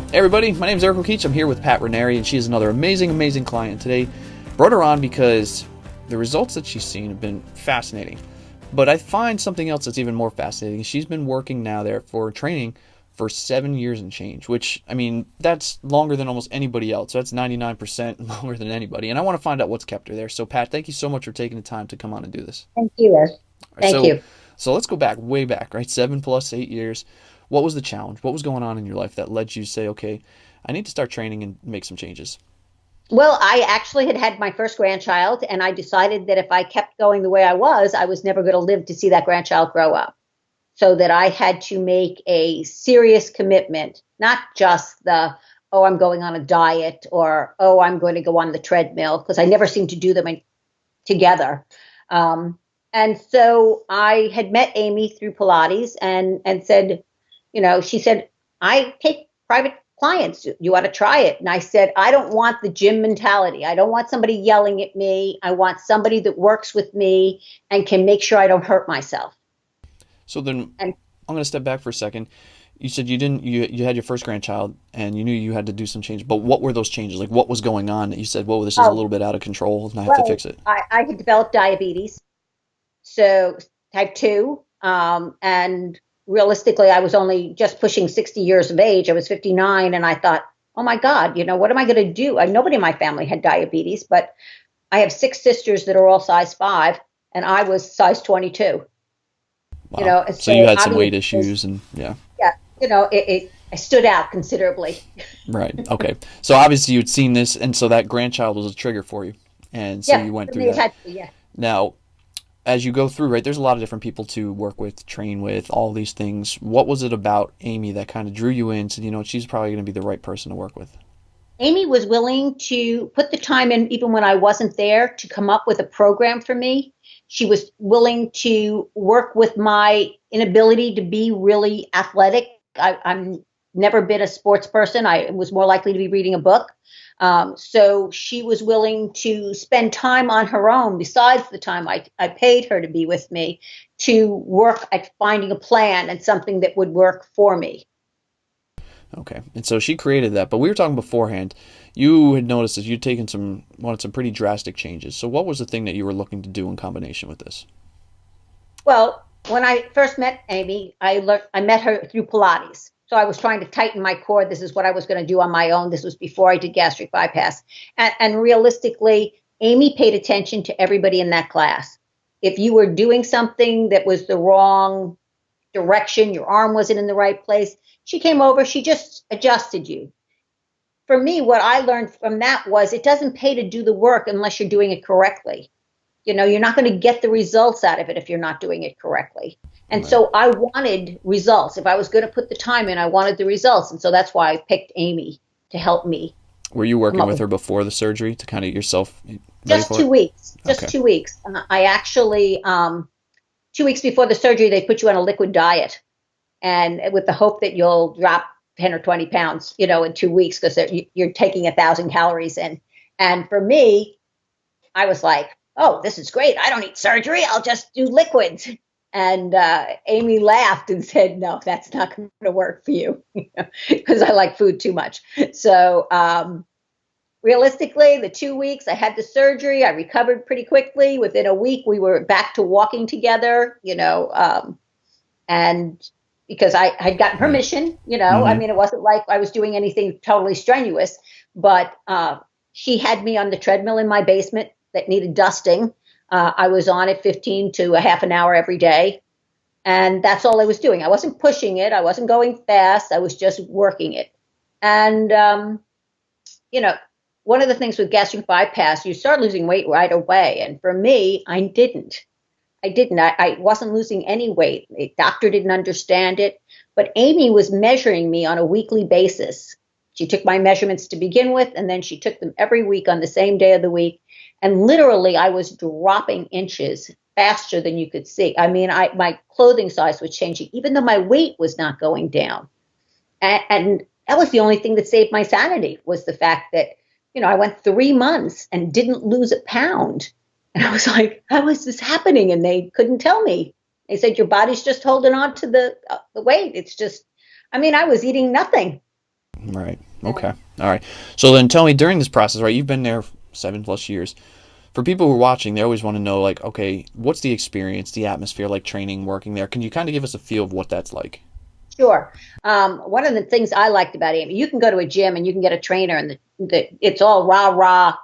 Hey everybody, my name is Eric O'Keefe. I'm here with Pat Ranieri, and she is another amazing client today. Brought her on because the results that she's seen have been fascinating. But I find something else that's even more fascinating. She's been working now there for training for 7 years and change, which, I mean, that's longer than almost anybody else. So that's 99% longer than anybody. And I want to find out what's kept her there. So Pat, thank you so much for taking the time to come on and do this. Thank you, Liz. All right, Thank so you. so let's go back, way back, right? 7 plus 8 years. What was the challenge? What was going on in your life that led you to say, okay, I need to start training and make some changes? Well, I actually had had my first grandchild, and I decided that if I kept going the way I was never going to live to see that grandchild grow up. So that I had to make a serious commitment, not just oh, I'm going on a diet or, oh, I'm going to go on the treadmill, because I never seemed to do them together. And so I had met Amy through Pilates and said, she said, I take private clients. You ought to try it. And I said, I don't want the gym mentality. I don't want somebody yelling at me. I want somebody that works with me and can make sure I don't hurt myself. So then And I'm going to step back for a second. You said you had your first grandchild and you knew you had to do some changes, but what were those changes? Like what was going on that you said, whoa, this is a oh, little bit out of control and I have to well, fix it? I had developed diabetes, so type 2. And realistically, I was only just pushing 60 years of age. I was 59, and I thought, oh my God, what am I going to do? Nobody in my family had diabetes, but I have six sisters that are all size 5, and I was size 22. Wow. And So you so had some weight obviously, issues and yeah. yeah, I stood out considerably. Right. Okay. So obviously you'd seen this and so that grandchild was a trigger for you. And so Yeah, you went for through me, it that. had to be, yeah. Now, as you go through, right, there's a lot of different people to work with, train with, all these things. What was it about Amy that kind of drew you in? Said, she's probably going to be the right person to work with. Amy was willing to put the time in, even when I wasn't there, to come up with a program for me. She was willing to work with my inability to be really athletic. I'm never been a sports person. I was more likely to be reading a book. So she was willing to spend time on her own, besides the time I paid her to be with me, to work at finding a plan and something that would work for me. Okay. And so she created that. But we were talking beforehand. You had noticed that you'd taken wanted some pretty drastic changes. So what was the thing that you were looking to do in combination with this? Well, when I first met Amy, I met her through Pilates. So I was trying to tighten my core. This is what I was going to do on my own. This was before I did gastric bypass. And realistically, Amy paid attention to everybody in that class. If you were doing something that was the wrong direction, your arm wasn't in the right place, she came over, she just adjusted you. For me, what I learned from that was it doesn't pay to do the work unless you're doing it correctly. You're not going to get the results out of it if you're not doing it correctly. And Right. so I wanted results. If I was going to put the time in, I wanted the results. And so that's why I picked Amy to help me Were you come working up with with her before the surgery to kind of get yourself ready just for it? 2 weeks, just Okay. 2 weeks. I actually, 2 weeks before the surgery, they put you on a liquid diet, and with the hope that you'll drop 10 or 20 pounds, in 2 weeks, because you're taking 1,000 calories in. And for me, I was like, oh, this is great. I don't need surgery. I'll just do liquids. And Amy laughed and said, no, that's not going to work for you, because I like food too much. So realistically, the 2 weeks I had the surgery, I recovered pretty quickly. Within a week, we were back to walking together, and because I had gotten Right. permission, I Mm-hmm. mean, it wasn't like I was doing anything totally strenuous, but she had me on the treadmill in my basement that needed dusting. I was on it 15 to a half an hour every day. And that's all I was doing. I wasn't pushing it. I wasn't going fast. I was just working it. And, you know, one of the things with gastric bypass, you start losing weight right away. And for me, I didn't. I wasn't losing any weight. The doctor didn't understand it. But Amy was measuring me on a weekly basis. She took my measurements to begin with, and then she took them every week on the same day of the week. And literally, I was dropping inches faster than you could see. I mean, my clothing size was changing, even though my weight was not going down. And that was the only thing that saved my sanity, was the fact that, I went 3 months and didn't lose a pound. And I was like, how is this happening? And they couldn't tell me. They said, your body's just holding on to the weight. It's just, I mean, I was eating nothing. Right. Okay. All right. So then tell me, during this process, right, you've been there 7+ years. For people who are watching, they always want to know, like, okay, what's the experience, the atmosphere, like training, working there? Can you kind of give us a feel of what that's like? Sure. One of the things I liked about Amy, you can go to a gym and you can get a trainer, and it's all rah rah,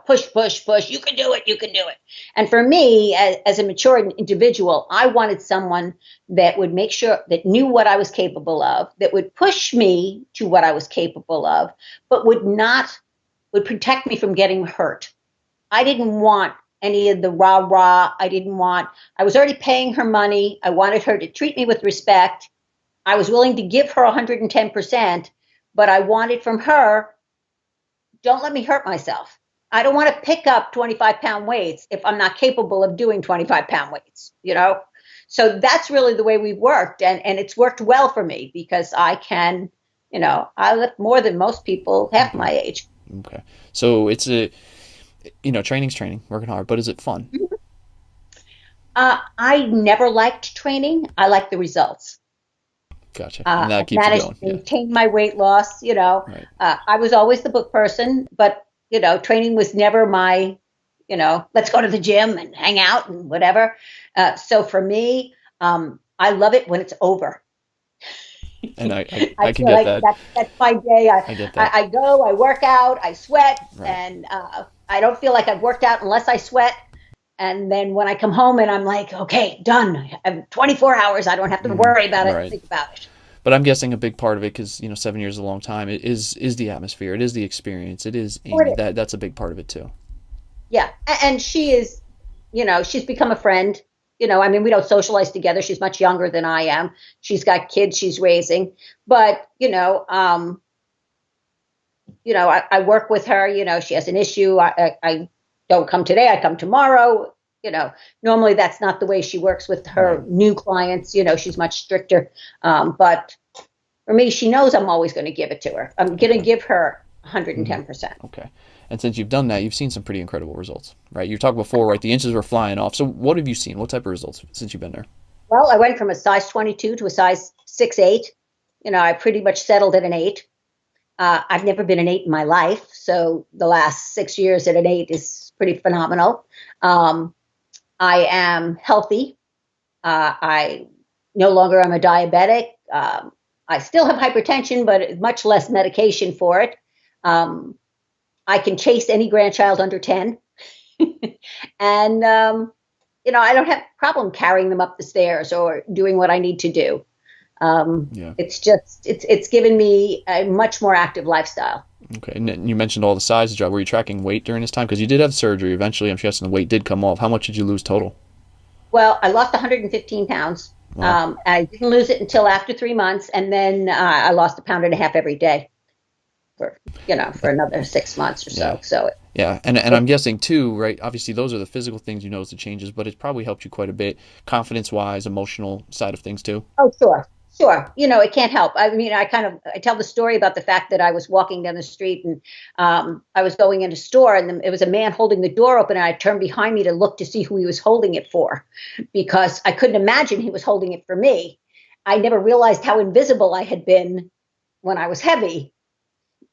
push, push, push. You can do it. You can do it. And for me, as a mature individual, I wanted someone that would make sure that knew what I was capable of, that would push me to what I was capable of, but would protect me from getting hurt. I didn't want any of the rah rah. I was already paying her money. I wanted her to treat me with respect. I was willing to give her 110%, but I wanted from her, don't let me hurt myself. I don't want to pick up 25-pound weights if I'm not capable of doing 25-pound weights. So that's really the way we've worked. And it's worked well for me because I lift more than most people half Okay. my age. Okay. So training's training, working hard, but is it fun? I never liked training. I like the results. Gotcha. And I that keeps you managed going. to Yeah. maintain my weight loss. Right. I was always the book person, but training was never my, let's go to the gym and hang out and whatever. So for me, I love it when it's over. And I I can feel get like that. that's my day. I get that. I go, I work out, I sweat, Right. and I don't feel like I've worked out unless I sweat. And then when I come home and I'm like, okay, done. I have 24 hours. I don't have to worry about it, Right. think about it. But I'm guessing a big part of it, because 7 years is a long time, it is the atmosphere, it is the experience, it is Oh, it Amy. is. That's a big part of it too. Yeah. And she is, she's become a friend. I mean, we don't socialize together. She's much younger than I am. She's got kids she's raising. But, I work with her. She has an issue. I don't come today. I come tomorrow. Normally that's not the way she works with Right. her new clients. She's much stricter. But for me, she knows I'm always going to give it to her. I'm going to Okay. give her 110%. Okay. And since you've done that, you've seen some pretty incredible results, right? You talked before, right? The inches were flying off. So what have you seen? What type of results since you've been there? Well, I went from a size 22 to a size 6'8". I pretty much settled at an 8. I've never been an 8 in my life. So the last 6 years at an 8 is pretty phenomenal. Um, I am healthy. I no longer am a diabetic. I still have hypertension, but much less medication for it. Um, I can chase any grandchild under 10. And, I don't have a problem carrying them up the stairs or doing what I need to do. Yeah. It's given me a much more active lifestyle. Okay. And then you mentioned all the size job. Were you tracking weight during this time? Because you did have surgery eventually. I'm guessing the weight did come off. How much did you lose total? Well, I lost 115 pounds. Wow. I didn't lose it until after 3 months, and then I lost a pound and a half every day for another 6 months or Yeah. so. So Yeah, and I'm guessing too, right? Obviously, those are the physical things you notice the changes, but it's probably helped you quite a bit, confidence-wise, emotional side of things too. oh, sure, sure. It can't help. I mean, I tell the story about the fact that I was walking down the street and I was going in a store, and it was a man holding the door open, and I turned behind me to look to see who he was holding it for, because I couldn't imagine he was holding it for me. I never realized how invisible I had been when I was heavy.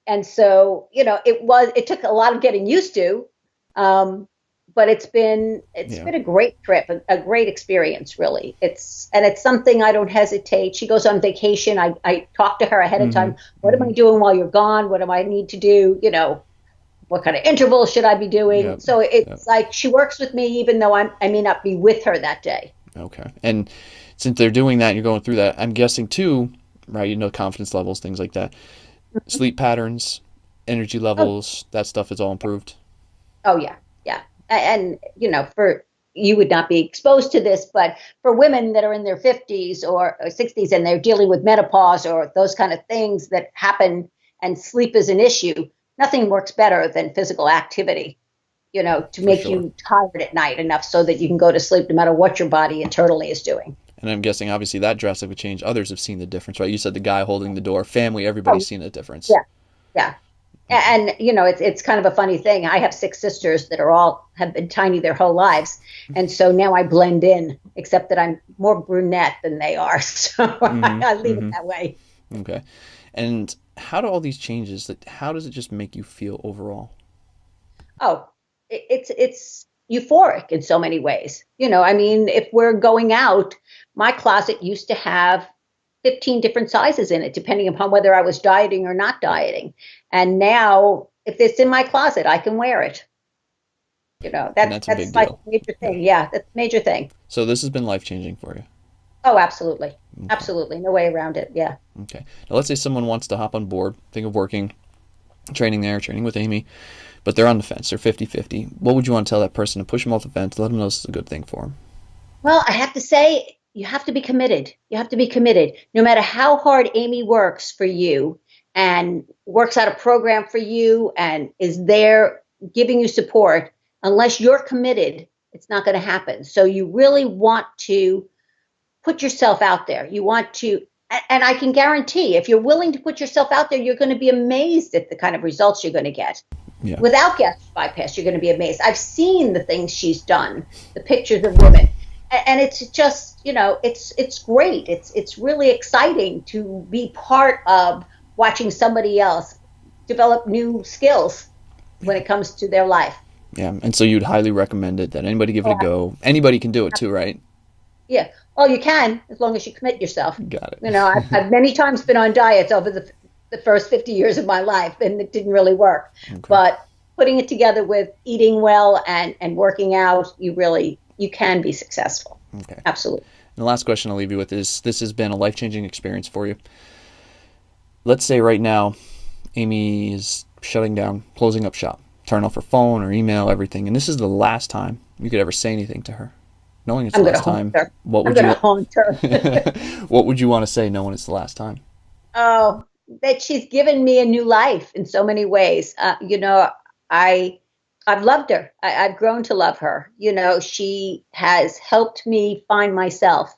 And so, it took a lot of getting used to. But it's Yeah. been a great trip, a great experience, really. It's something I don't hesitate. She goes on vacation. I talk to her ahead of Mm-hmm. time. What am Mm-hmm. I doing while you're gone? What do I need to do? What kind of intervals should I be doing? Yep. So Yep. it's like she works with me, even though I may not be with her that day. Okay. And since they're doing that, you're going through that. I'm guessing too, right? Confidence levels, things like that, sleep patterns, energy Oh, levels, that stuff is all improved. oh yeah, yeah. And for you would not be exposed to this, but for women that are in their 50s or 60s and they're dealing with menopause or those kind of things that happen, and sleep is an issue, nothing works better than physical activity, to For make sure. you tired at night enough so that you can go to sleep no matter what your body internally is doing. And I'm guessing obviously that drastically changed. Others have seen the difference, right? You said the guy holding the door, family, Oh, everybody's seen the difference. yeah, yeah. Okay. And it's kind of a funny thing. I have 6 sisters that have been tiny their whole lives, and so now I blend in, except that I'm more brunette than they are. So Mm-hmm. I leave it Mm-hmm. that way. Okay. And how do all these changes, like, how does it just make you feel overall? Oh, it's euphoric in so many ways. I mean, if we're going out, my closet used to have 15 different sizes in it, depending upon whether I was dieting or not dieting. And now, if it's in my closet, I can wear it. And that's a big That's like deal. a major Yeah. thing. Yeah, that's a major thing. So this has been life changing for you. Oh, absolutely. Okay. Absolutely. No way around it. Yeah. Okay. Now let's say someone wants to hop on board, think of working, training there, training with Amy, but they're on the fence. They're 50-50. What would you want to tell that person to push them off the fence, let them know this is a good thing for them? Well, I have to say, you have to be committed. You have to be committed. No matter how hard Amy works for you and works out a program for you and is there giving you support, unless you're committed, it's not going to happen. So you really want to put yourself out there. You want to, and I can guarantee if you're willing to put yourself out there, you're going to be amazed at the kind of results you're going to get. Yeah. Without gastric bypass, you're going to be amazed. I've seen the things she's done, the pictures of women, and it's just, it's great. It's really exciting to be part of watching somebody else develop new skills when it comes to their life. Yeah. And so you'd highly recommend it, that anybody give it a go. Anybody can do it too, right? Yeah. Well, you can, as long as you commit yourself. Got it. I've many times been on diets over the first 50 years of my life, and it didn't really work. Okay. But putting it together with eating well and working out, you can be successful. Okay. Absolutely. And the last question I'll leave you with is, this has been a life-changing experience for you. Let's say right now, Amy is shutting down, closing up shop, turn off her phone or email, everything, and this is the last time you could ever say anything to her. Knowing it's the I'm going to last time, haunt her. what I'm would going you to haunt her. what would you want to say knowing it's the last time? Oh, that she's given me a new life in so many ways. I've loved her. I've grown to love her. She has helped me find myself.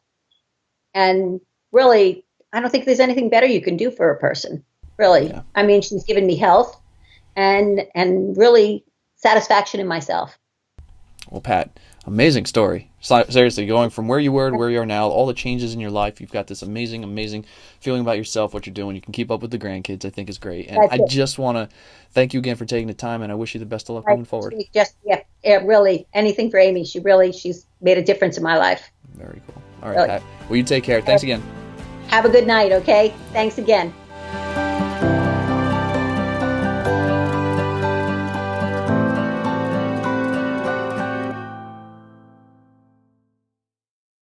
And really, I don't think there's anything better you can do for a person. Really. Yeah. I mean, she's given me health and really satisfaction in myself. Well, Pat, amazing story. Seriously, going from where you were to where you are now, all the changes in your life, you've got this amazing, amazing feeling about yourself, what you're doing. You can keep up with the grandkids, I think is great. And That's I it. just want to thank you again for taking the time, and I wish you the best of luck moving forward. Yeah, really, anything for Amy. She's made a difference in my life. Very cool. All right, Really. Pat. Well, you take care. Thanks again. Have a good night, okay? Thanks again.